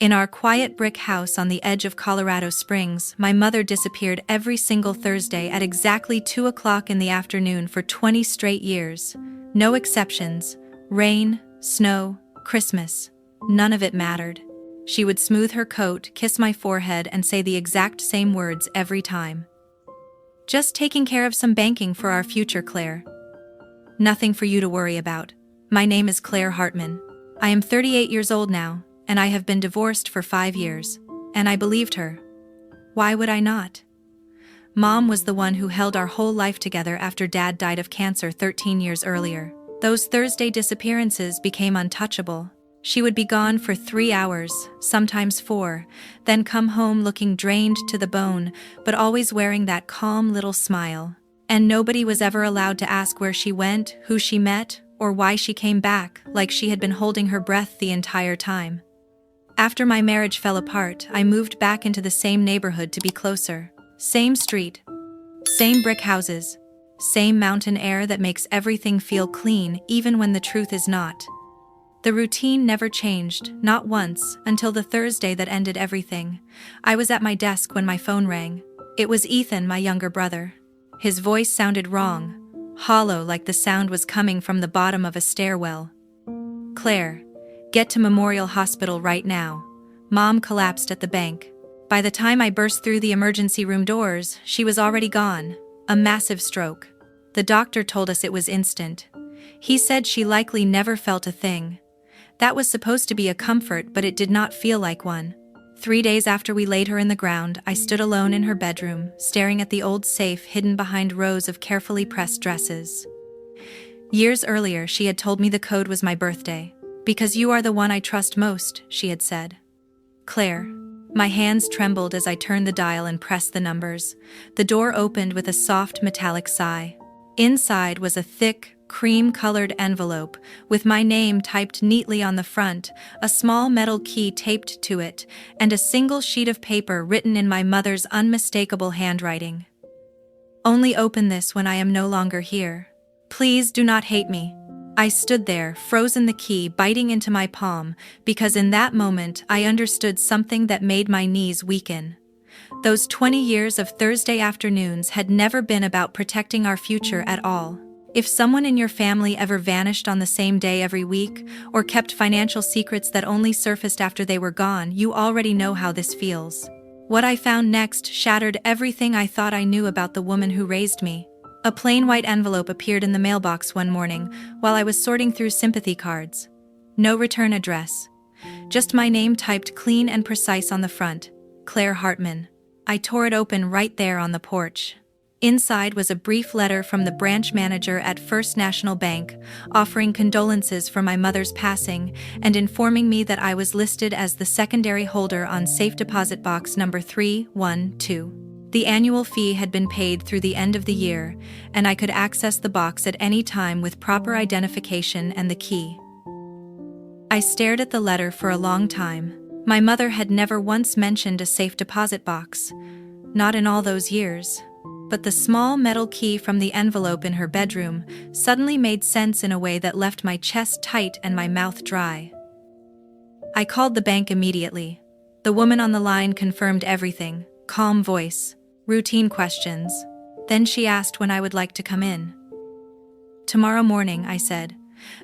In our quiet brick house on the edge of Colorado Springs, my mother disappeared every single Thursday at exactly 2 o'clock in the afternoon for 20 straight years. No exceptions. Rain, snow, Christmas. None of it mattered. She would smooth her coat, kiss my forehead, and say the exact same words every time. "Just taking care of some banking for our future, Claire. Nothing for you to worry about. My name is Claire Hartman. I am 38 years old now, and I have been divorced for 5 years, and I believed her. Why would I not? Mom was the one who held our whole life together after Dad died of cancer 13 years earlier. Those Thursday disappearances became untouchable. She would be gone for 3 hours, sometimes 4, then come home looking drained to the bone, but always wearing that calm little smile. And nobody was ever allowed to ask where she went, who she met, or why she came back, like she had been holding her breath the entire time. After my marriage fell apart, I moved back into the same neighborhood to be closer. Same street, same brick houses, same mountain air that makes everything feel clean even when the truth is not. The routine never changed, not once, until the Thursday that ended everything. I was at my desk when my phone rang. It was Ethan, my younger brother. His voice sounded wrong, hollow, like the sound was coming from the bottom of a stairwell. "Claire, get to Memorial Hospital right now. Mom collapsed at the bank." By the time I burst through the emergency room doors, she was already gone. A massive stroke. The doctor told us it was instant. He said she likely never felt a thing. That was supposed to be a comfort, but it did not feel like one. 3 days after we laid her in the ground, I stood alone in her bedroom, staring at the old safe hidden behind rows of carefully pressed dresses. Years earlier, she had told me the code was my birthday. "Because you are the one I trust most," she had said. "Claire." My hands trembled as I turned the dial and pressed the numbers. The door opened with a soft metallic sigh. Inside was a thick, cream-colored envelope, with my name typed neatly on the front, a small metal key taped to it, and a single sheet of paper written in my mother's unmistakable handwriting. "Only open this when I am no longer here. Please do not hate me." I stood there, frozen, the key biting into my palm, because in that moment I understood something that made my knees weaken. Those 20 years of Thursday afternoons had never been about protecting our future at all. If someone in your family ever vanished on the same day every week, or kept financial secrets that only surfaced after they were gone, you already know how this feels. What I found next shattered everything I thought I knew about the woman who raised me. A plain white envelope appeared in the mailbox one morning while I was sorting through sympathy cards. No return address. Just my name typed clean and precise on the front, Claire Hartman. I tore it open right there on the porch. Inside was a brief letter from the branch manager at First National Bank, offering condolences for my mother's passing and informing me that I was listed as the secondary holder on safe deposit box number 312. The annual fee had been paid through the end of the year, and I could access the box at any time with proper identification and the key. I stared at the letter for a long time. My mother had never once mentioned a safe deposit box, not in all those years. But the small metal key from the envelope in her bedroom suddenly made sense in a way that left my chest tight and my mouth dry. I called the bank immediately. The woman on the line confirmed everything, calm voice, routine questions. Then she asked when I would like to come in. "Tomorrow morning," I said.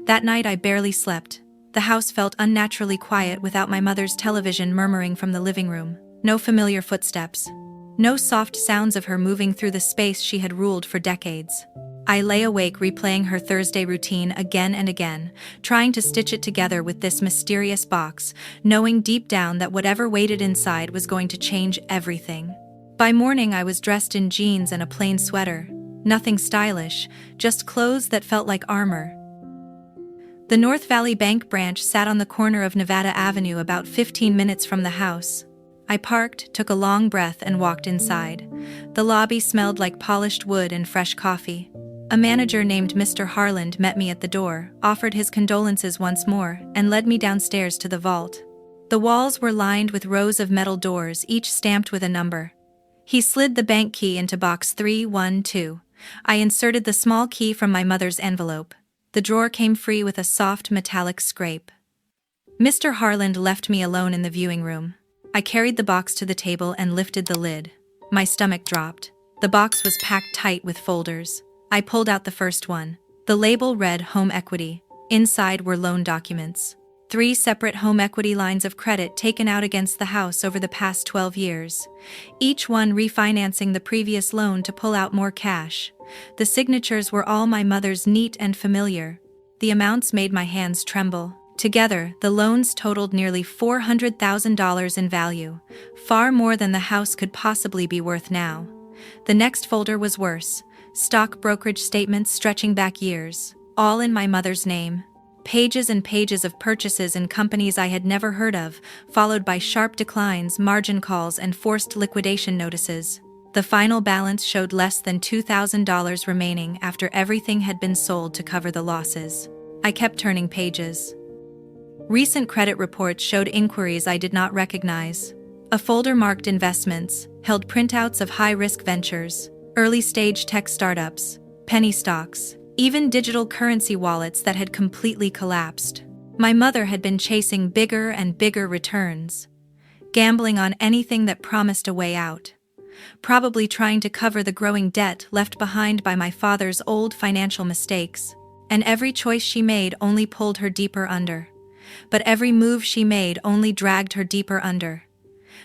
That night I barely slept. The house felt unnaturally quiet without my mother's television murmuring from the living room. No familiar footsteps. No soft sounds of her moving through the space she had ruled for decades. I lay awake replaying her Thursday routine again and again, trying to stitch it together with this mysterious box, knowing deep down that whatever waited inside was going to change everything. By morning I was dressed in jeans and a plain sweater. Nothing stylish, just clothes that felt like armor. The North Valley Bank branch sat on the corner of Nevada Avenue about 15 minutes from the house. I parked, took a long breath, and walked inside. The lobby smelled like polished wood and fresh coffee. A manager named Mr. Harland met me at the door, offered his condolences once more, and led me downstairs to the vault. The walls were lined with rows of metal doors, each stamped with a number. He slid the bank key into box 312. I inserted the small key from my mother's envelope. The drawer came free with a soft metallic scrape. Mr. Harland left me alone in the viewing room. I carried the box to the table and lifted the lid. My stomach dropped. The box was packed tight with folders. I pulled out the first one. The label read Home Equity. Inside were loan documents. 3 separate home equity lines of credit taken out against the house over the past 12 years. Each one refinancing the previous loan to pull out more cash. The signatures were all my mother's, neat and familiar. The amounts made my hands tremble. Together, the loans totaled nearly $400,000 in value, far more than the house could possibly be worth now. The next folder was worse. Stock brokerage statements stretching back years, all in my mother's name. Pages and pages of purchases in companies I had never heard of, followed by sharp declines, margin calls, and forced liquidation notices. The final balance showed less than $2,000 remaining after everything had been sold to cover the losses. I kept turning pages. Recent credit reports showed inquiries I did not recognize. A folder marked investments held printouts of high-risk ventures, early-stage tech startups, penny stocks, even digital currency wallets that had completely collapsed. My mother had been chasing bigger and bigger returns, gambling on anything that promised a way out, probably trying to cover the growing debt left behind by my father's old financial mistakes, and every choice she made only pulled her deeper under. But every move she made only dragged her deeper under.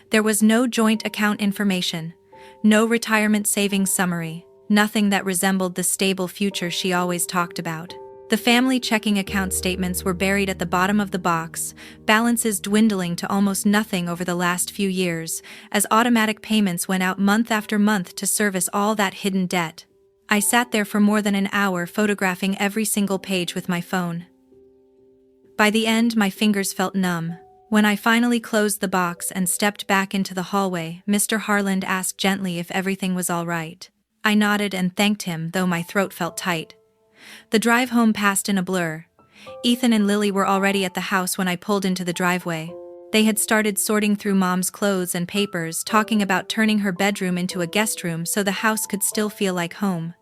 There was no joint account information, no retirement savings summary, nothing that resembled the stable future she always talked about. The family checking account statements were buried at the bottom of the box, balances dwindling to almost nothing over the last few years, as automatic payments went out month after month to service all that hidden debt. I sat there for more than an hour photographing every single page with my phone. By the end, my fingers felt numb. When I finally closed the box and stepped back into the hallway, Mr. Harland asked gently if everything was all right. I nodded and thanked him, though my throat felt tight. The drive home passed in a blur. Ethan and Lily were already at the house when I pulled into the driveway. They had started sorting through Mom's clothes and papers, talking about turning her bedroom into a guest room so the house could still feel like home.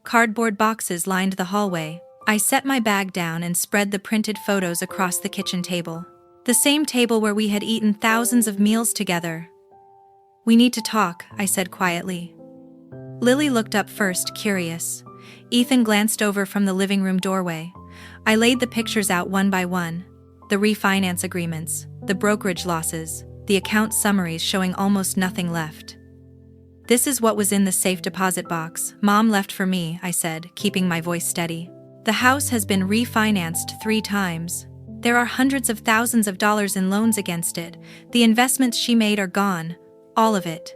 Cardboard boxes lined the hallway. I set my bag down and spread the printed photos across the kitchen table. The same table where we had eaten thousands of meals together. "We need to talk," I said quietly. Lily looked up first, curious. Ethan glanced over from the living room doorway. I laid the pictures out one by one. The refinance agreements, the brokerage losses, the account summaries showing almost nothing left. "This is what was in the safe deposit box Mom left for me," I said, keeping my voice steady. "The house has been refinanced 3 times. There are hundreds of thousands of dollars in loans against it. The investments she made are gone. All of it."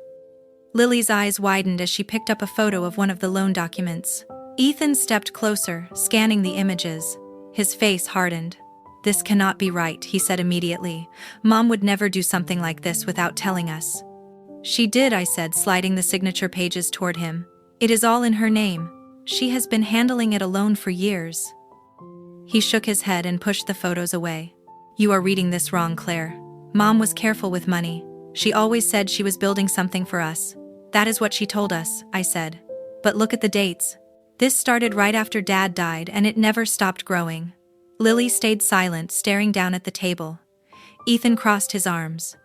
Lily's eyes widened as she picked up a photo of one of the loan documents. Ethan stepped closer, scanning the images. His face hardened. "This cannot be right," he said immediately. "Mom would never do something like this without telling us." "She did," I said, sliding the signature pages toward him. "It is all in her name. She has been handling it alone for years." He shook his head and pushed the photos away. "You are reading this wrong, Claire. Mom was careful with money. She always said she was building something for us. That is what she told us," I said. "But look at the dates. This started right after Dad died and it never stopped growing." Lily stayed silent, staring down at the table. Ethan crossed his arms.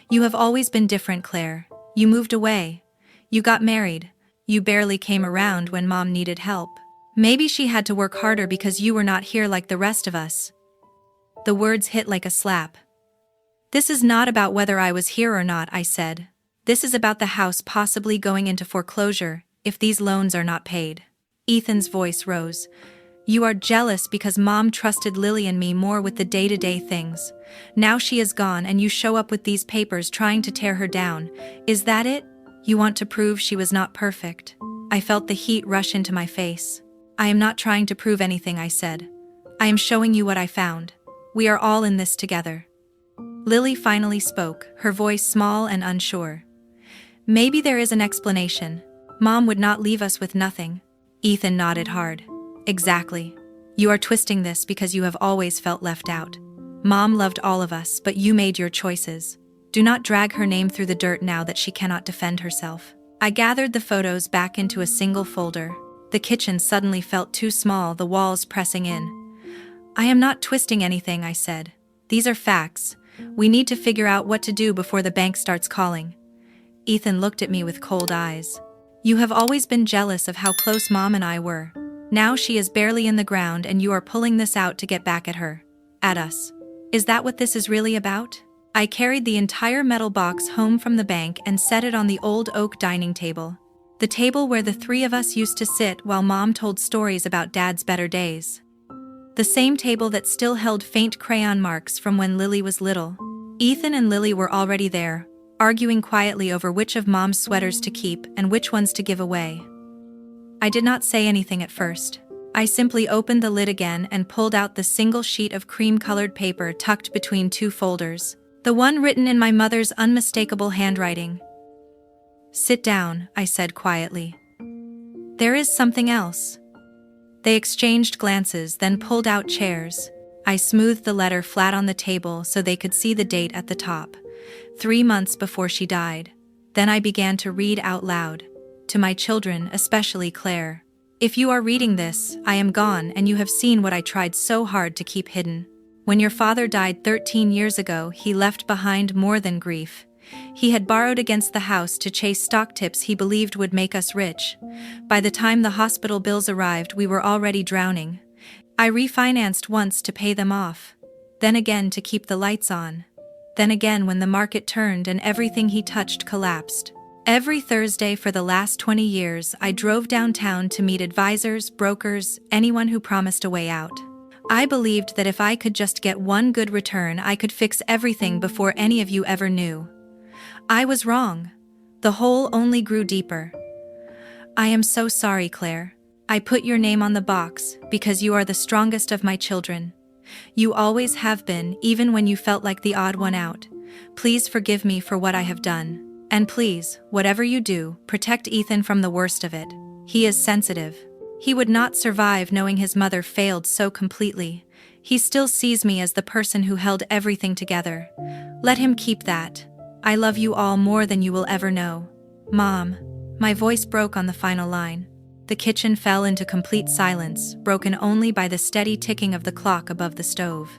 "You have always been different, Claire. You moved away. You got married. You barely came around when Mom needed help. Maybe she had to work harder because you were not here like the rest of us." The words hit like a slap. "This is not about whether I was here or not," I said. "This is about the house possibly going into foreclosure if these loans are not paid." Ethan's voice rose. "You are jealous because Mom trusted Lily and me more with the day-to-day things. Now she is gone and you show up with these papers trying to tear her down. Is that it? You want to prove she was not perfect?" I felt the heat rush into my face. "I am not trying to prove anything," I said. "I am showing you what I found. We are all in this together." Lily finally spoke, her voice small and unsure. "Maybe there is an explanation. Mom would not leave us with nothing." Ethan nodded hard. "Exactly. You are twisting this because you have always felt left out. Mom loved all of us, but you made your choices. Do not drag her name through the dirt now that she cannot defend herself." I gathered the photos back into a single folder. The kitchen suddenly felt too small, the walls pressing in. "I am not twisting anything," I said. These are facts. We need to figure out what to do before the bank starts calling. Ethan looked at me with cold eyes. You have always been jealous of how close Mom and I were. Now she is barely in the ground and you are pulling this out to get back at her. At us. Is that what this is really about? I carried the entire metal box home from the bank and set it on the old oak dining table. The table where the three of us used to sit while Mom told stories about Dad's better days. The same table that still held faint crayon marks from when Lily was little. Ethan and Lily were already there, arguing quietly over which of Mom's sweaters to keep and which ones to give away. I did not say anything at first. I simply opened the lid again and pulled out the single sheet of cream-colored paper tucked between two folders, the one written in my mother's unmistakable handwriting. Sit down, I said quietly. There is something else. They exchanged glances, then pulled out chairs. I smoothed the letter flat on the table so they could see the date at the top. 3 months before she died. Then I began to read out loud. To my children, especially Claire. If you are reading this, I am gone and you have seen what I tried so hard to keep hidden. When your father died 13 years ago, he left behind more than grief. He had borrowed against the house to chase stock tips he believed would make us rich. By the time the hospital bills arrived, we were already drowning. I refinanced once to pay them off. Then again to keep the lights on. Then again when the market turned and everything he touched collapsed. Every Thursday for the last 20 years, I drove downtown to meet advisors, brokers, anyone who promised a way out. I believed that if I could just get one good return, I could fix everything before any of you ever knew. I was wrong. The hole only grew deeper. I am so sorry, Claire. I put your name on the box because you are the strongest of my children. You always have been, even when you felt like the odd one out. Please forgive me for what I have done. And please, whatever you do, protect Ethan from the worst of it. He is sensitive. He would not survive knowing his mother failed so completely. He still sees me as the person who held everything together. Let him keep that. I love you all more than you will ever know. Mom. My voice broke on the final line. The kitchen fell into complete silence, broken only by the steady ticking of the clock above the stove.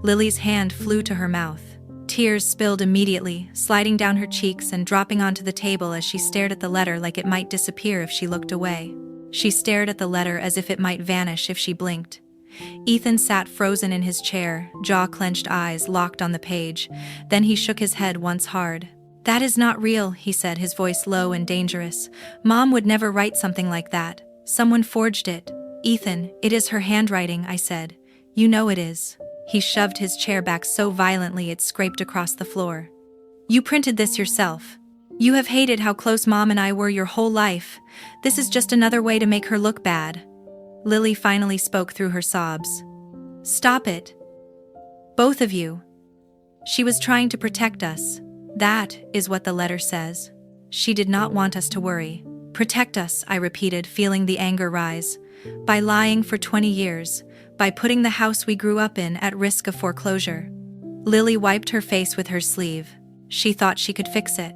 Lily's hand flew to her mouth. Tears spilled immediately, sliding down her cheeks and dropping onto the table as she stared at the letter like it might disappear if she looked away. She stared at the letter as if it might vanish if she blinked. Ethan sat frozen in his chair, jaw-clenched eyes locked on the page. Then he shook his head once hard. That is not real, he said, his voice low and dangerous. Mom would never write something like that. Someone forged it. Ethan, it is her handwriting, I said. You know it is. He shoved his chair back so violently it scraped across the floor. You printed this yourself. You have hated how close Mom and I were your whole life. This is just another way to make her look bad. Lily finally spoke through her sobs. Stop it. Both of you. She was trying to protect us. That is what the letter says. She did not want us to worry. Protect us, I repeated, feeling the anger rise. By lying for 20 years. By putting the house we grew up in at risk of foreclosure. Lily wiped her face with her sleeve. She thought she could fix it.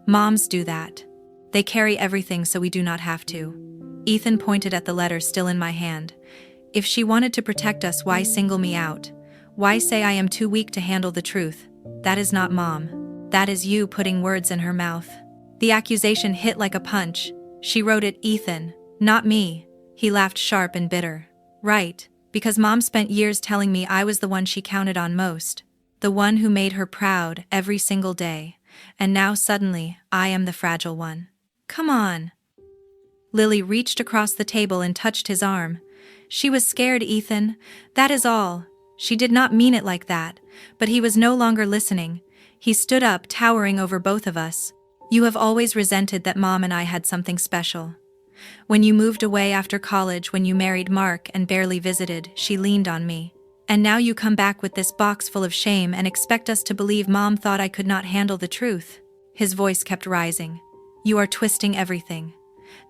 Moms do that. They carry everything so we do not have to. Ethan pointed at the letter still in my hand. If she wanted to protect us, why single me out? Why say I am too weak to handle the truth? That is not Mom. That is you putting words in her mouth. The accusation hit like a punch. She wrote it, Ethan, not me. He laughed sharp and bitter. Right. Because Mom spent years telling me I was the one she counted on most, the one who made her proud every single day, and now suddenly I am the fragile one. Come on. Lily reached across the table and touched his arm. She was scared, Ethan, that is all. She did not mean it like that, but he was no longer listening. He stood up, towering over both of us. You have always resented that Mom and I had something special. When you moved away after college, when you married Mark and barely visited, she leaned on me. And now you come back with this box full of shame and expect us to believe Mom thought I could not handle the truth. His voice kept rising. You are twisting everything.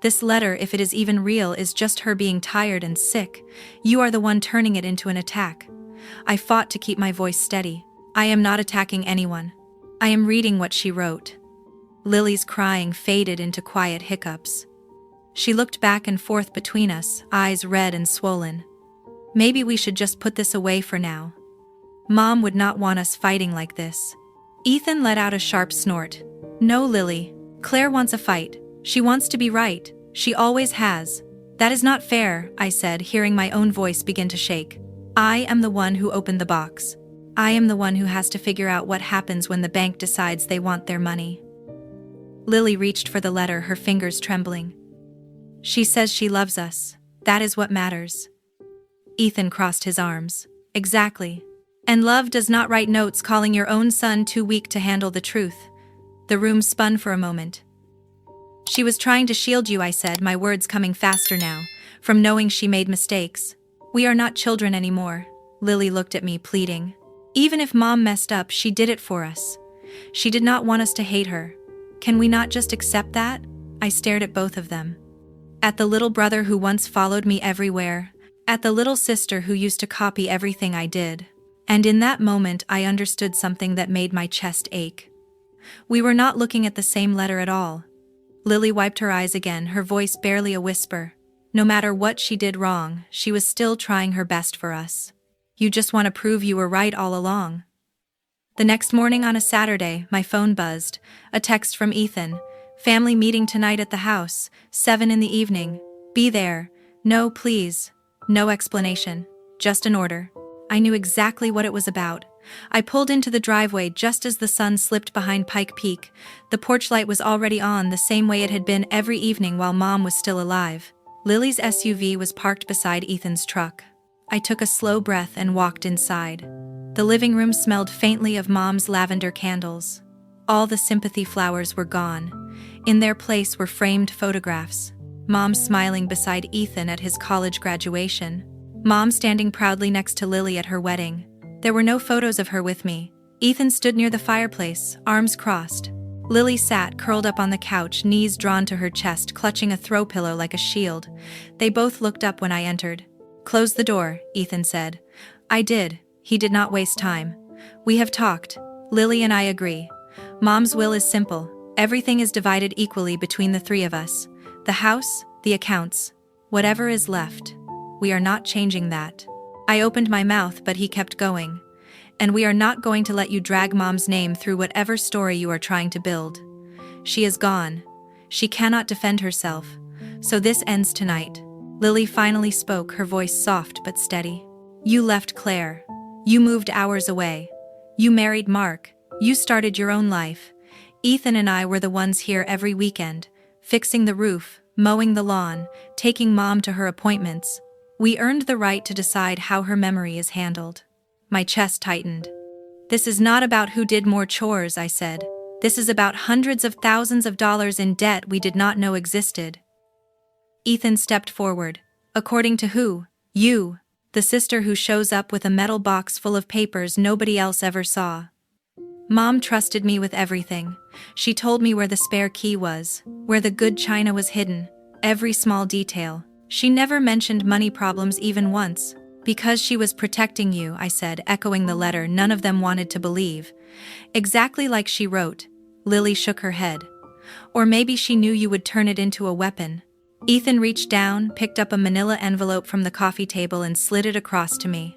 This letter, if it is even real, is just her being tired and sick. You are the one turning it into an attack. I fought to keep my voice steady. I am not attacking anyone. I am reading what she wrote. Lily's crying faded into quiet hiccups. She looked back and forth between us, eyes red and swollen. Maybe we should just put this away for now. Mom would not want us fighting like this. Ethan let out a sharp snort. No, Lily. Claire wants a fight. She wants to be right. She always has. That is not fair, I said, hearing my own voice begin to shake. I am the one who opened the box. I am the one who has to figure out what happens when the bank decides they want their money. Lily reached for the letter, her fingers trembling. She says she loves us. That is what matters. Ethan crossed his arms. Exactly. And love does not write notes calling your own son too weak to handle the truth. The room spun for a moment. She was trying to shield you, I said, my words coming faster now, from knowing she made mistakes. We are not children anymore. Lily looked at me, pleading. Even if Mom messed up, she did it for us. She did not want us to hate her. Can we not just accept that? I stared at both of them. At the little brother who once followed me everywhere, at the little sister who used to copy everything I did. And in that moment I understood something that made my chest ache. We were not looking at the same letter at all. Lily wiped her eyes again, her voice barely a whisper. No matter what she did wrong, she was still trying her best for us. You just want to prove you were right all along. The next morning on a Saturday, my phone buzzed. A text from Ethan. Family meeting tonight at the house, 7 in the evening. Be there. No, please. No explanation. Just an order. I knew exactly what it was about. I pulled into the driveway just as the sun slipped behind Pike Peak. The porch light was already on, the same way it had been every evening while Mom was still alive. Lily's SUV was parked beside Ethan's truck. I took a slow breath and walked inside. The living room smelled faintly of Mom's lavender candles. All the sympathy flowers were gone. In their place were framed photographs. Mom smiling beside Ethan at his college graduation. Mom standing proudly next to Lily at her wedding. There were no photos of her with me. Ethan stood near the fireplace, arms crossed. Lily sat curled up on the couch, knees drawn to her chest, clutching a throw pillow like a shield. They both looked up when I entered. Close the door, Ethan said. I did. He did not waste time. We have talked. Lily and I agree. Mom's will is simple. Everything is divided equally between the three of us. The house, the accounts, whatever is left. We are not changing that. I opened my mouth, but he kept going. And we are not going to let you drag Mom's name through whatever story you are trying to build. She is gone. She cannot defend herself. So this ends tonight. Lily finally spoke, her voice soft but steady. You left Claire. You moved hours away. You married Mark. You started your own life. Ethan and I were the ones here every weekend, fixing the roof, mowing the lawn, taking Mom to her appointments. We earned the right to decide how her memory is handled. My chest tightened. This is not about who did more chores, I said. This is about hundreds of thousands of dollars in debt we did not know existed. Ethan stepped forward. According to who? You, the sister who shows up with a metal box full of papers nobody else ever saw. Mom trusted me with everything. She told me where the spare key was, where the good china was hidden, every small detail. She never mentioned money problems even once. Because she was protecting you, I said, echoing the letter none of them wanted to believe. Exactly like she wrote. Lily shook her head. Or maybe she knew you would turn it into a weapon. Ethan reached down, picked up a manila envelope from the coffee table and slid it across to me.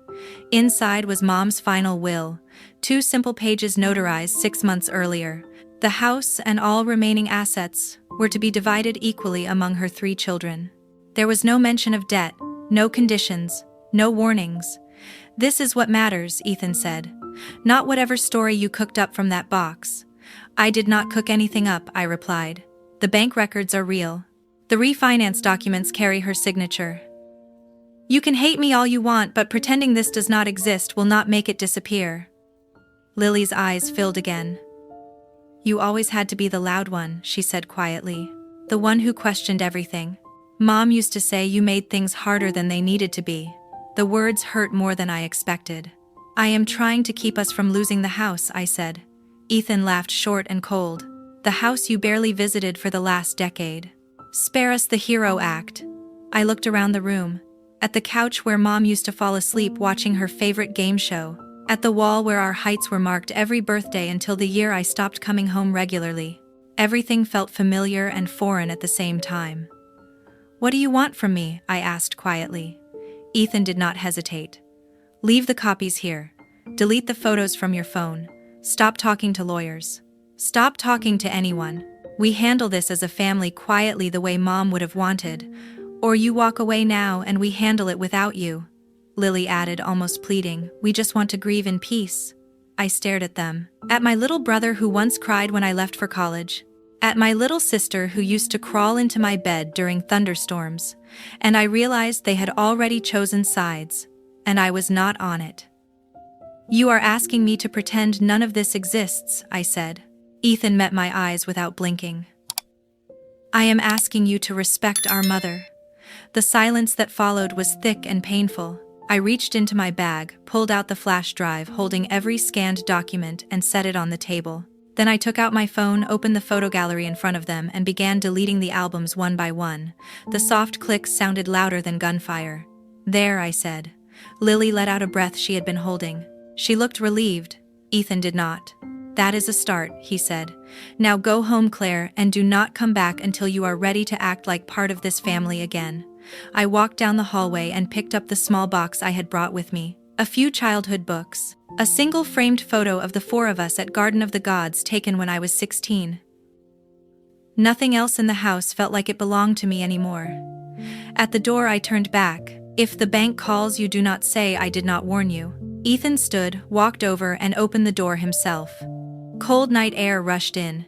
Inside was Mom's final will, 2 simple pages notarized 6 months earlier. The house and all remaining assets were to be divided equally among her 3 children. There was no mention of debt, no conditions, no warnings. This is what matters, Ethan said. Not whatever story you cooked up from that box. I did not cook anything up, I replied. The bank records are real. The refinance documents carry her signature. You can hate me all you want, but pretending this does not exist will not make it disappear. Lily's eyes filled again. You always had to be the loud one, she said quietly. The one who questioned everything. Mom used to say you made things harder than they needed to be. The words hurt more than I expected. I am trying to keep us from losing the house, I said. Ethan laughed short and cold. The house you barely visited for the last decade. Spare us the hero act. I looked around the room. At the couch where Mom used to fall asleep watching her favorite game show. At the wall where our heights were marked every birthday until the year I stopped coming home regularly. Everything felt familiar and foreign at the same time. What do you want from me? I asked quietly. Ethan did not hesitate. Leave the copies here. Delete the photos from your phone. Stop talking to lawyers. Stop talking to anyone. We handle this as a family quietly the way Mom would have wanted. Or you walk away now and we handle it without you. Lily added, almost pleading. We just want to grieve in peace. I stared at them. At my little brother who once cried when I left for college. At my little sister who used to crawl into my bed during thunderstorms. And I realized they had already chosen sides. And I was not on it. You are asking me to pretend none of this exists, I said. Ethan met my eyes without blinking. I am asking you to respect our mother. The silence that followed was thick and painful. I reached into my bag, pulled out the flash drive holding every scanned document and set it on the table. Then I took out my phone, opened the photo gallery in front of them, and began deleting the albums one by one. The soft clicks sounded louder than gunfire. There, I said. Lily let out a breath she had been holding. She looked relieved. Ethan did not. That is a start, he said. Now go home, Claire, and do not come back until you are ready to act like part of this family again. I walked down the hallway and picked up the small box I had brought with me. A few childhood books. A single framed photo of the four of us at Garden of the Gods taken when I was 16. Nothing else in the house felt like it belonged to me anymore. At the door I turned back. If the bank calls, you do not say I did not warn you. Ethan stood, walked over, and opened the door himself. Cold night air rushed in.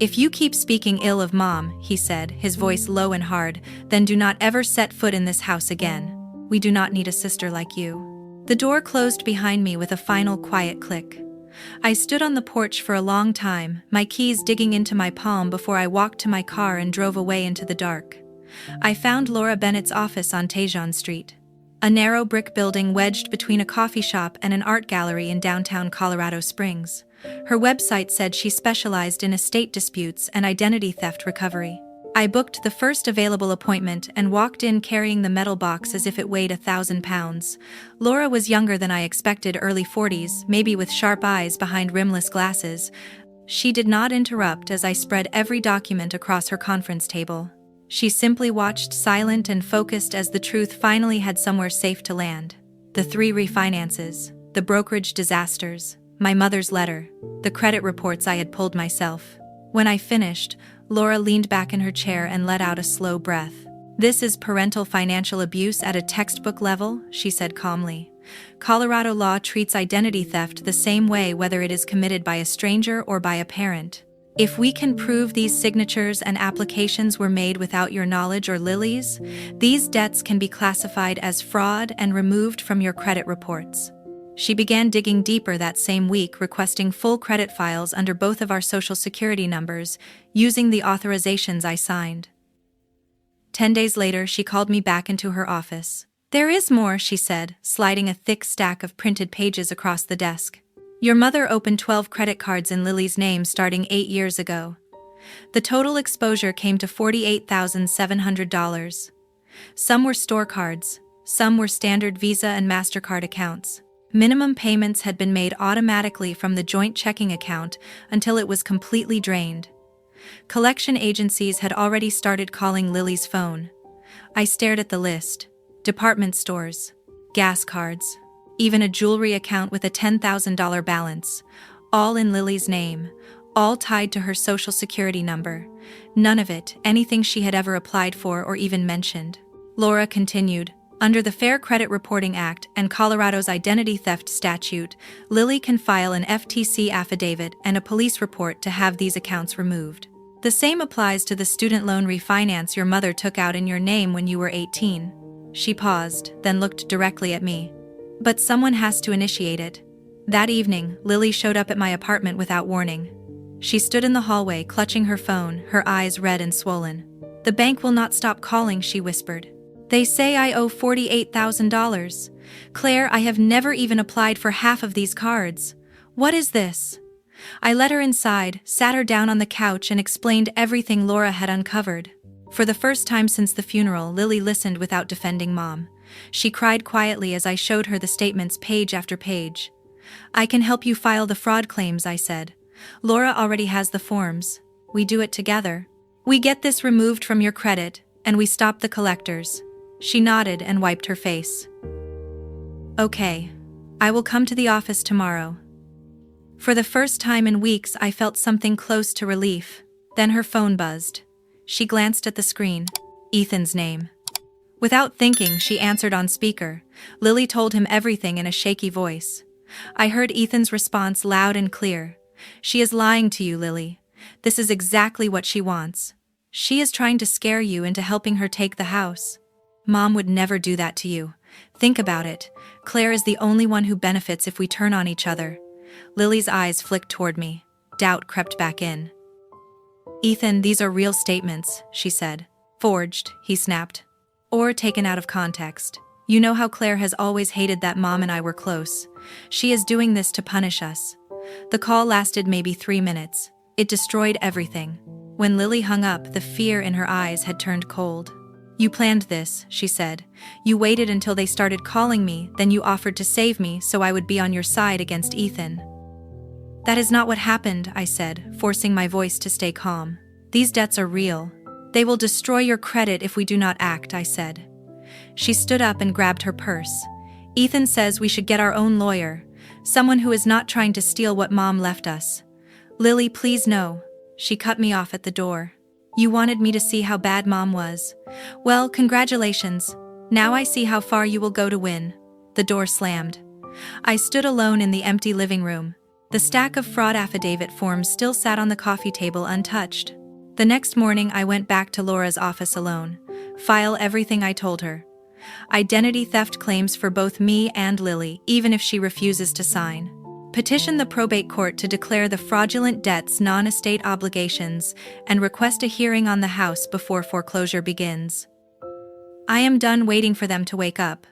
If you keep speaking ill of Mom, he said, his voice low and hard, then do not ever set foot in this house again. We do not need a sister like you. The door closed behind me with a final quiet click. I stood on the porch for a long time, my keys digging into my palm before I walked to my car and drove away into the dark. I found Laura Bennett's office on Tejon Street. A narrow brick building wedged between a coffee shop and an art gallery in downtown Colorado Springs. Her website said she specialized in estate disputes and identity theft recovery. I booked the first available appointment and walked in carrying the metal box as if it weighed 1,000 pounds. Laura was younger than I expected, early 40s, maybe with sharp eyes behind rimless glasses. She did not interrupt as I spread every document across her conference table. She simply watched, silent and focused, as the truth finally had somewhere safe to land. The 3 refinances, the brokerage disasters, my mother's letter, the credit reports I had pulled myself. When I finished, Laura leaned back in her chair and let out a slow breath. This is parental financial abuse at a textbook level, she said calmly. Colorado law treats identity theft the same way whether it is committed by a stranger or by a parent. If we can prove these signatures and applications were made without your knowledge or Lily's, these debts can be classified as fraud and removed from your credit reports. She began digging deeper that same week, requesting full credit files under both of our social security numbers, using the authorizations I signed. 10 days later, she called me back into her office. There is more, she said, sliding a thick stack of printed pages across the desk. Your mother opened 12 credit cards in Lily's name starting 8 years ago. The total exposure came to $48,700. Some were store cards, some were standard Visa and MasterCard accounts. Minimum payments had been made automatically from the joint checking account until it was completely drained. Collection agencies had already started calling Lily's phone. I stared at the list. Department stores, gas cards, even a jewelry account with a $10,000 balance, all in Lily's name, all tied to her social security number. None of it anything she had ever applied for or even mentioned. Laura continued. Under the Fair Credit Reporting Act and Colorado's identity theft statute, Lily can file an FTC affidavit and a police report to have these accounts removed. The same applies to the student loan refinance your mother took out in your name when you were 18. She paused, then looked directly at me. But someone has to initiate it. That evening, Lily showed up at my apartment without warning. She stood in the hallway, clutching her phone, her eyes red and swollen. The bank will not stop calling, she whispered. They say I owe $48,000. Claire, I have never even applied for half of these cards. What is this? I let her inside, sat her down on the couch, and explained everything Laura had uncovered. For the first time since the funeral, Lily listened without defending Mom. She cried quietly as I showed her the statements page after page. I can help you file the fraud claims, I said. Laura already has the forms. We do it together. We get this removed from your credit, and we stop the collectors. She nodded and wiped her face. Okay. I will come to the office tomorrow. For the first time in weeks, I felt something close to relief. Then her phone buzzed. She glanced at the screen. Ethan's name. Without thinking, she answered on speaker. Lily told him everything in a shaky voice. I heard Ethan's response loud and clear. She is lying to you, Lily. This is exactly what she wants. She is trying to scare you into helping her take the house. Mom would never do that to you. Think about it. Claire is the only one who benefits if we turn on each other. Lily's eyes flicked toward me. Doubt crept back in. Ethan, these are real statements, she said. Forged, he snapped. Or taken out of context. You know how Claire has always hated that Mom and I were close. She is doing this to punish us. The call lasted maybe 3 minutes. It destroyed everything. When Lily hung up, the fear in her eyes had turned cold. You planned this, she said. You waited until they started calling me, then you offered to save me so I would be on your side against Ethan. That is not what happened, I said, forcing my voice to stay calm. These debts are real. They will destroy your credit if we do not act, I said. She stood up and grabbed her purse. Ethan says we should get our own lawyer, someone who is not trying to steal what Mom left us. Lily, please no. She cut me off at the door. You wanted me to see how bad Mom was. Well, congratulations. Now I see how far you will go to win. The door slammed. I stood alone in the empty living room. The stack of fraud affidavit forms still sat on the coffee table untouched. The next morning I went back to Laura's office alone. File everything I told her. Identity theft claims for both me and Lily, even if she refuses to sign. Petition the probate court to declare the fraudulent debts non-estate obligations and request a hearing on the house before foreclosure begins. I am done waiting for them to wake up.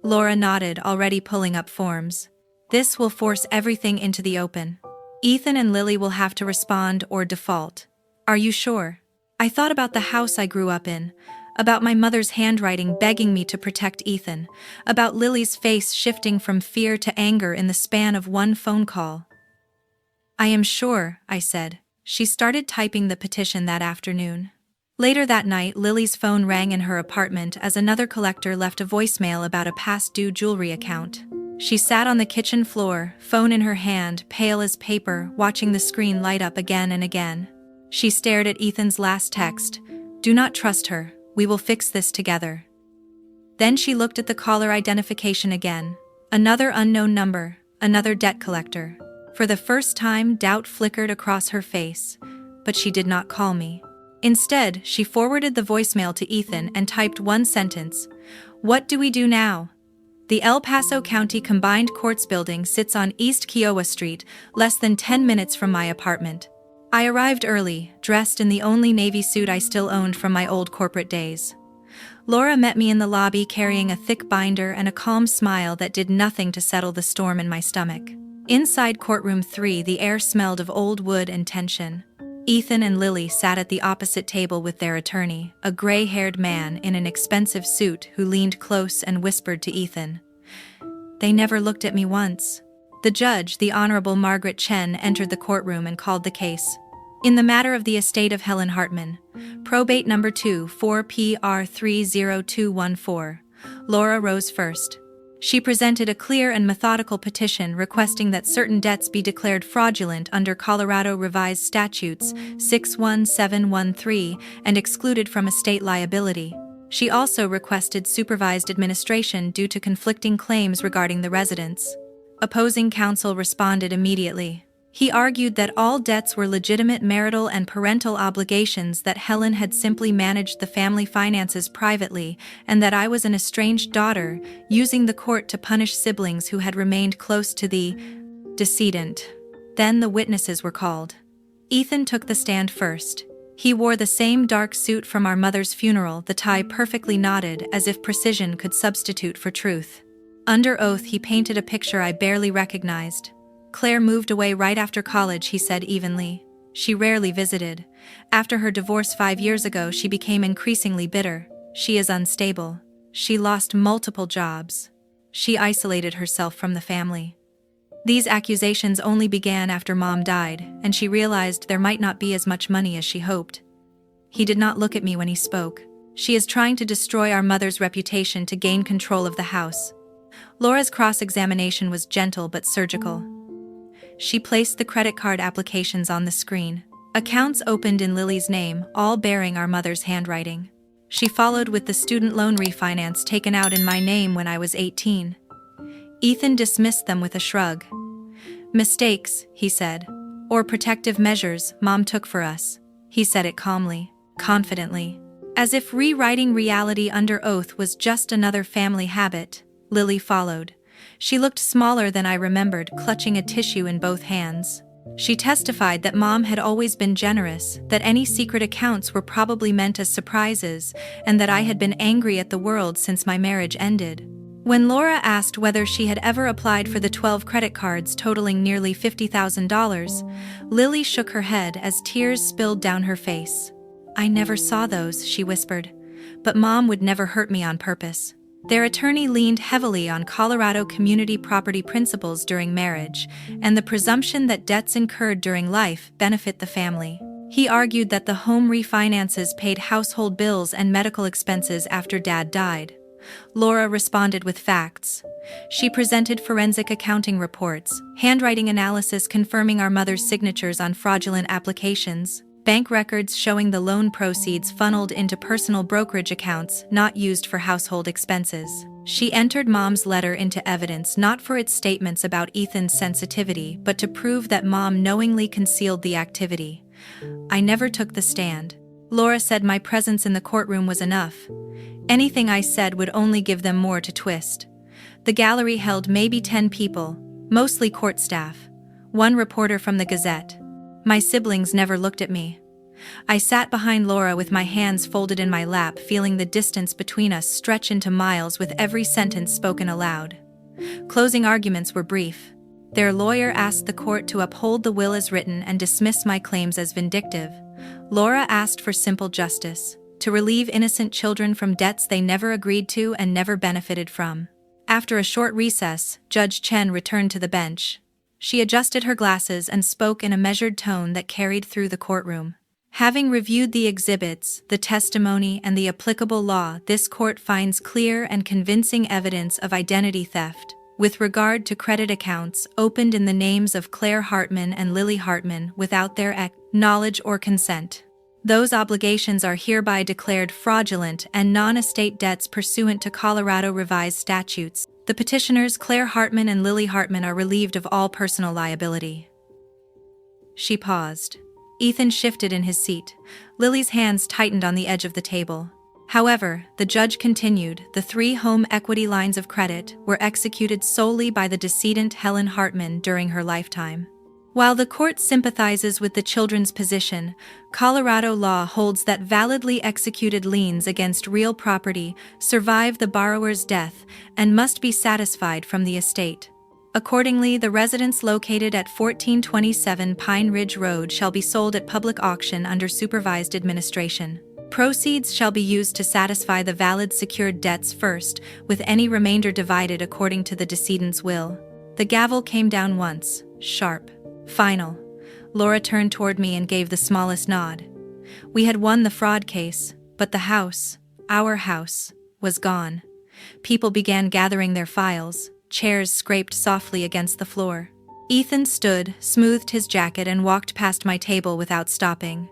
Laura nodded, already pulling up forms. This will force everything into the open. Ethan and Lily will have to respond or default. Are you sure? I thought about the house I grew up in, about my mother's handwriting begging me to protect Ethan, about Lily's face shifting from fear to anger in the span of one phone call. I am sure, I said. She started typing the petition that afternoon. Later that night, Lily's phone rang in her apartment as another collector left a voicemail about a past-due jewelry account. She sat on the kitchen floor, phone in her hand, pale as paper, watching the screen light up again and again. She stared at Ethan's last text. Do not trust her. We will fix this together. Then she looked at the caller identification again. Another unknown number, another debt collector. For the first time, doubt flickered across her face, but she did not call me. Instead, she forwarded the voicemail to Ethan and typed one sentence. What do we do now? The El Paso County Combined Courts building sits on East Kiowa Street, less than 10 minutes from my apartment. I arrived early, dressed in the only navy suit I still owned from my old corporate days. Laura met me in the lobby carrying a thick binder and a calm smile that did nothing to settle the storm in my stomach. Inside courtroom 3, the air smelled of old wood and tension. Ethan and Lily sat at the opposite table with their attorney, a gray-haired man in an expensive suit who leaned close and whispered to Ethan. They never looked at me once. The judge, the Honorable Margaret Chen, entered the courtroom and called the case. In the matter of the estate of Helen Hartman, probate number 2, 4PR30214, Laura rose first. She presented a clear and methodical petition requesting that certain debts be declared fraudulent under Colorado Revised Statutes 61713 and excluded from estate liability. She also requested supervised administration due to conflicting claims regarding the residents. Opposing counsel responded immediately. He argued that all debts were legitimate marital and parental obligations, that Helen had simply managed the family finances privately, and that I was an estranged daughter, using the court to punish siblings who had remained close to the decedent. Then the witnesses were called. Ethan took the stand first. He wore the same dark suit from our mother's funeral, the tie perfectly knotted, as if precision could substitute for truth. Under oath, he painted a picture I barely recognized. Claire moved away right after college, he said evenly. She rarely visited. After her divorce 5 years ago, she became increasingly bitter. She is unstable. She lost multiple jobs. She isolated herself from the family. These accusations only began after Mom died, and she realized there might not be as much money as she hoped. He did not look at me when he spoke. She is trying to destroy our mother's reputation to gain control of the house. Laura's cross-examination was gentle but surgical. She placed the credit card applications on the screen. Accounts opened in Lily's name, all bearing our mother's handwriting. She followed with the student loan refinance taken out in my name when I was 18. Ethan dismissed them with a shrug. "Mistakes," he said. "Or protective measures Mom took for us." He said it calmly, confidently. As if rewriting reality under oath was just another family habit, Lily followed. She looked smaller than I remembered, clutching a tissue in both hands. She testified that Mom had always been generous, that any secret accounts were probably meant as surprises, and that I had been angry at the world since my marriage ended. When Laura asked whether she had ever applied for the 12 credit cards totaling nearly $50,000, Lily shook her head as tears spilled down her face. "I never saw those," she whispered. "But Mom would never hurt me on purpose." Their attorney leaned heavily on Colorado community property principles during marriage, and the presumption that debts incurred during life benefit the family. He argued that the home refinances paid household bills and medical expenses after Dad died. Laura responded with facts. She presented forensic accounting reports, handwriting analysis confirming our mother's signatures on fraudulent applications, bank records showing the loan proceeds funneled into personal brokerage accounts not used for household expenses. She entered Mom's letter into evidence not for its statements about Ethan's sensitivity, but to prove that Mom knowingly concealed the activity. "I never took the stand. Laura said my presence in the courtroom was enough. Anything I said would only give them more to twist." The gallery held maybe 10 people, mostly court staff. One reporter from the Gazette. My siblings never looked at me. I sat behind Laura with my hands folded in my lap, feeling the distance between us stretch into miles with every sentence spoken aloud. Closing arguments were brief. Their lawyer asked the court to uphold the will as written and dismiss my claims as vindictive. Laura asked for simple justice, to relieve innocent children from debts they never agreed to and never benefited from. After a short recess, Judge Chen returned to the bench. She adjusted her glasses and spoke in a measured tone that carried through the courtroom. "Having reviewed the exhibits, the testimony, and the applicable law, this court finds clear and convincing evidence of identity theft with regard to credit accounts opened in the names of Claire Hartman and Lily Hartman without their knowledge or consent. Those obligations are hereby declared fraudulent and non-estate debts pursuant to Colorado revised statutes. The petitioners Claire Hartman and Lily Hartman are relieved of all personal liability." She paused. Ethan shifted in his seat. Lily's hands tightened on the edge of the table. However, the judge continued, the 3 home equity lines of credit were executed solely by the decedent Helen Hartman during her lifetime. While the court sympathizes with the children's position, Colorado law holds that validly executed liens against real property survive the borrower's death and must be satisfied from the estate. Accordingly, the residence located at 1427 Pine Ridge Road shall be sold at public auction under supervised administration. Proceeds shall be used to satisfy the valid secured debts first, with any remainder divided according to the decedent's will. The gavel came down once, sharp. Final. Laura turned toward me and gave the smallest nod. We had won the fraud case, but the house, our house, was gone. People began gathering their files. Chairs scraped softly against the floor. Ethan stood, smoothed his jacket, and walked past my table without stopping.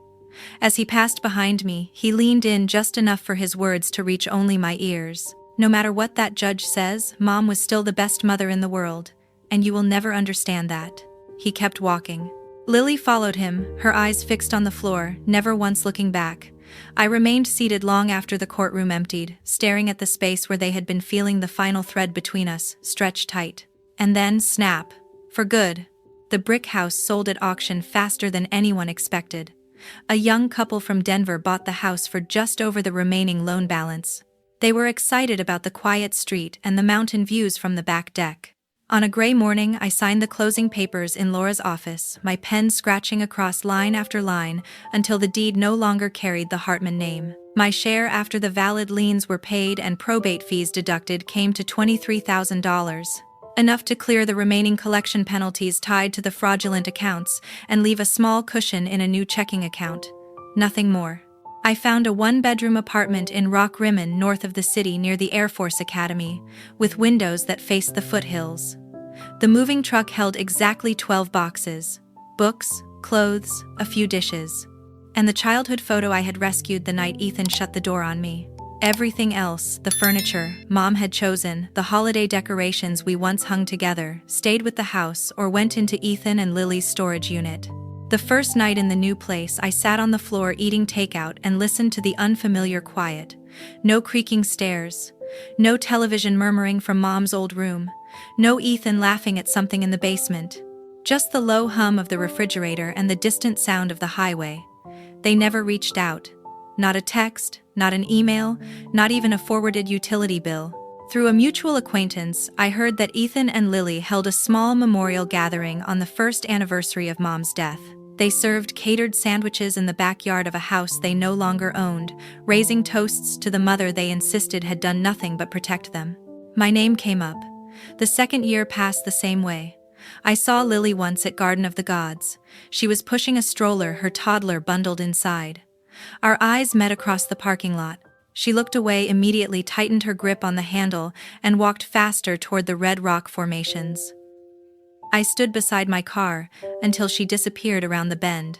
As he passed behind me, he leaned in just enough for his words to reach only my ears. "No matter what that judge says, Mom was still the best mother in the world, and you will never understand that." He kept walking. Lily followed him, her eyes fixed on the floor, never once looking back. I remained seated long after the courtroom emptied, staring at the space where they had been feeling the final thread between us, stretched tight. And then, snap. For good. The brick house sold at auction faster than anyone expected. A young couple from Denver bought the house for just over the remaining loan balance. They were excited about the quiet street and the mountain views from the back deck. On a gray morning, I signed the closing papers in Laura's office, my pen scratching across line after line until the deed no longer carried the Hartman name. My share after the valid liens were paid and probate fees deducted came to $23,000, enough to clear the remaining collection penalties tied to the fraudulent accounts and leave a small cushion in a new checking account. Nothing more. I found a one-bedroom apartment in Rock Rimmon north of the city near the Air Force Academy, with windows that faced the foothills. The moving truck held exactly 12 boxes: books, clothes, a few dishes. And the childhood photo I had rescued the night Ethan shut the door on me. Everything else, the furniture Mom had chosen, the holiday decorations we once hung together, stayed with the house or went into Ethan and Lily's storage unit. The first night in the new place, I sat on the floor eating takeout and listened to the unfamiliar quiet. No creaking stairs. No television murmuring from Mom's old room. No Ethan laughing at something in the basement. Just the low hum of the refrigerator and the distant sound of the highway. They never reached out. Not a text, not an email, not even a forwarded utility bill. Through a mutual acquaintance, I heard that Ethan and Lily held a small memorial gathering on the first anniversary of Mom's death. They served catered sandwiches in the backyard of a house they no longer owned, raising toasts to the mother they insisted had done nothing but protect them. My name came up. The second year passed the same way. I saw Lily once at Garden of the Gods. She was pushing a stroller, her toddler bundled inside. Our eyes met across the parking lot. She looked away immediately, tightened her grip on the handle, and walked faster toward the red rock formations. I stood beside my car until she disappeared around the bend.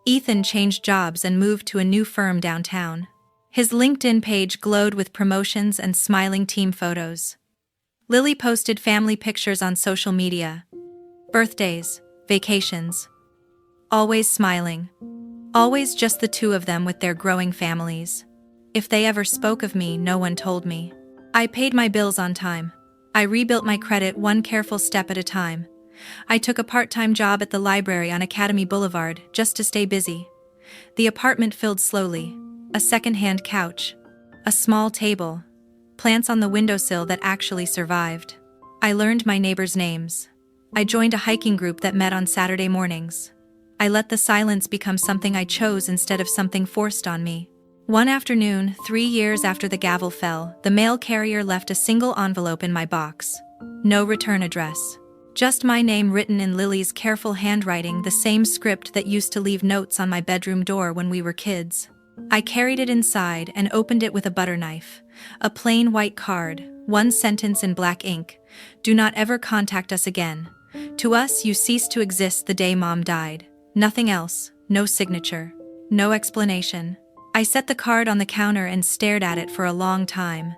Ethan changed jobs and moved to a new firm downtown. His LinkedIn page glowed with promotions and smiling team photos. Lily posted family pictures on social media. Birthdays, vacations. Always smiling. Always just the two of them with their growing families. If they ever spoke of me, no one told me. I paid my bills on time. I rebuilt my credit one careful step at a time. I took a part-time job at the library on Academy Boulevard just to stay busy. The apartment filled slowly. A second-hand couch. A small table. Plants on the windowsill that actually survived. I learned my neighbors' names. I joined a hiking group that met on Saturday mornings. I let the silence become something I chose instead of something forced on me. One afternoon, 3 years after the gavel fell, the mail carrier left a single envelope in my box. No return address. Just my name written in Lily's careful handwriting, the same script that used to leave notes on my bedroom door when we were kids. I carried it inside and opened it with a butter knife. A plain white card, one sentence in black ink. Do not ever contact us again. To us, you ceased to exist the day Mom died. Nothing else, no signature, no explanation. I set the card on the counter and stared at it for a long time.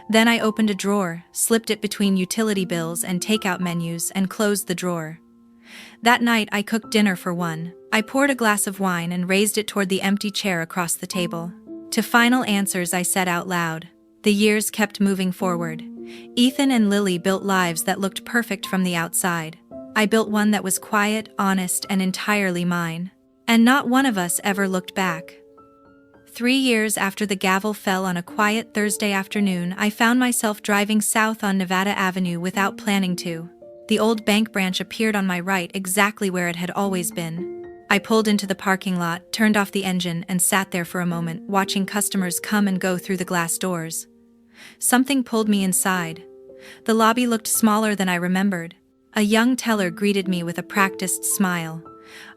Then I opened a drawer, slipped it between utility bills and takeout menus, and closed the drawer. That night I cooked dinner for one. I poured a glass of wine and raised it toward the empty chair across the table. To final answers I said out loud. The years kept moving forward. Ethan and Lily built lives that looked perfect from the outside. I built one that was quiet, honest, and entirely mine. And not one of us ever looked back. 3 years after the gavel fell on a quiet Thursday afternoon, I found myself driving south on Nevada Avenue without planning to. The old bank branch appeared on my right, exactly where it had always been. I pulled into the parking lot, turned off the engine, and sat there for a moment, watching customers come and go through the glass doors. Something pulled me inside. The lobby looked smaller than I remembered. A young teller greeted me with a practiced smile.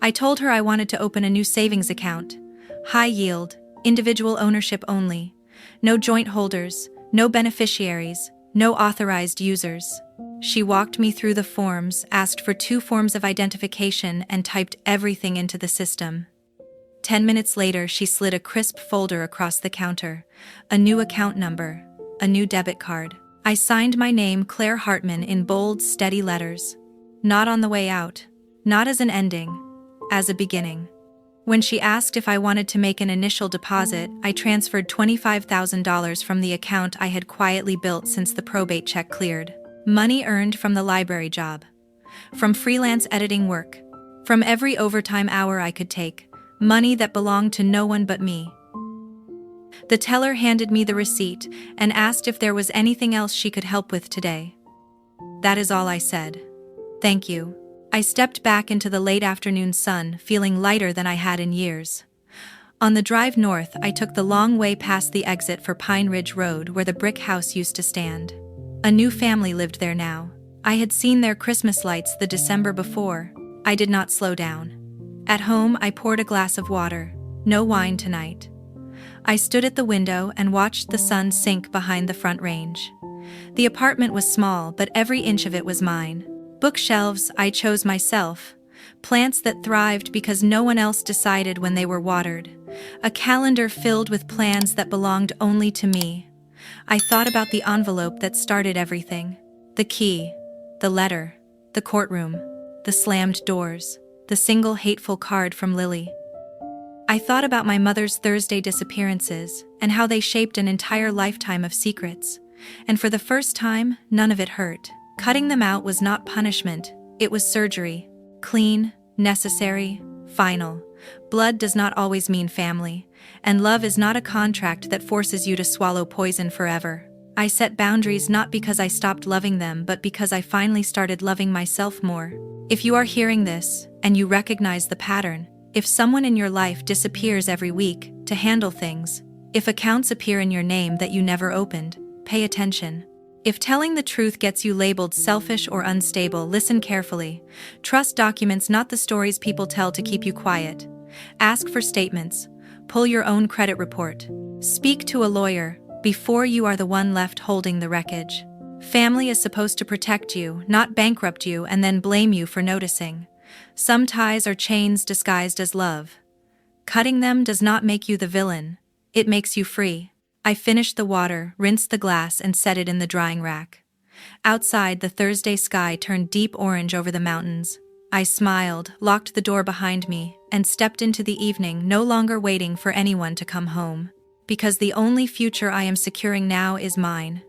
I told her I wanted to open a new savings account. High yield, individual ownership only. No joint holders, no beneficiaries, no authorized users. She walked me through the forms, asked for 2 forms of identification, and typed everything into the system. 10 minutes later, she slid a crisp folder across the counter. A new account number, a new debit card. I signed my name, Claire Hartman, in bold, steady letters. Not on the way out. Not as an ending. As a beginning. When she asked if I wanted to make an initial deposit, I transferred $25,000 from the account I had quietly built since the probate check cleared. Money earned from the library job. From freelance editing work. From every overtime hour I could take. Money that belonged to no one but me. The teller handed me the receipt and asked if there was anything else she could help with today. That is all I said. Thank you. I stepped back into the late afternoon sun, feeling lighter than I had in years. On the drive north, I took the long way past the exit for Pine Ridge Road, where the brick house used to stand. A new family lived there now. I had seen their Christmas lights the December before. I did not slow down. At home, I poured a glass of water. No wine tonight. I stood at the window and watched the sun sink behind the front range. The apartment was small, but every inch of it was mine. Bookshelves I chose myself. Plants that thrived because no one else decided when they were watered. A calendar filled with plans that belonged only to me. I thought about the envelope that started everything. The key, the letter, the courtroom, the slammed doors, the single hateful card from Lily. I thought about my mother's Thursday disappearances and how they shaped an entire lifetime of secrets. And for the first time, none of it hurt. Cutting them out was not punishment, it was surgery. Clean, necessary, final. Blood does not always mean family, and love is not a contract that forces you to swallow poison forever. I set boundaries not because I stopped loving them, but because I finally started loving myself more. If you are hearing this, and you recognize the pattern, if someone in your life disappears every week to handle things, if accounts appear in your name that you never opened, pay attention. If telling the truth gets you labeled selfish or unstable, listen carefully. Trust documents, not the stories people tell to keep you quiet. Ask for statements. Pull your own credit report. Speak to a lawyer before you are the one left holding the wreckage. Family is supposed to protect you, not bankrupt you and then blame you for noticing. Some ties are chains disguised as love. Cutting them does not make you the villain. It makes you free. I finished the water, rinsed the glass, and set it in the drying rack. Outside, the Thursday sky turned deep orange over the mountains. I smiled, locked the door behind me, and stepped into the evening, no longer waiting for anyone to come home. Because the only future I am securing now is mine.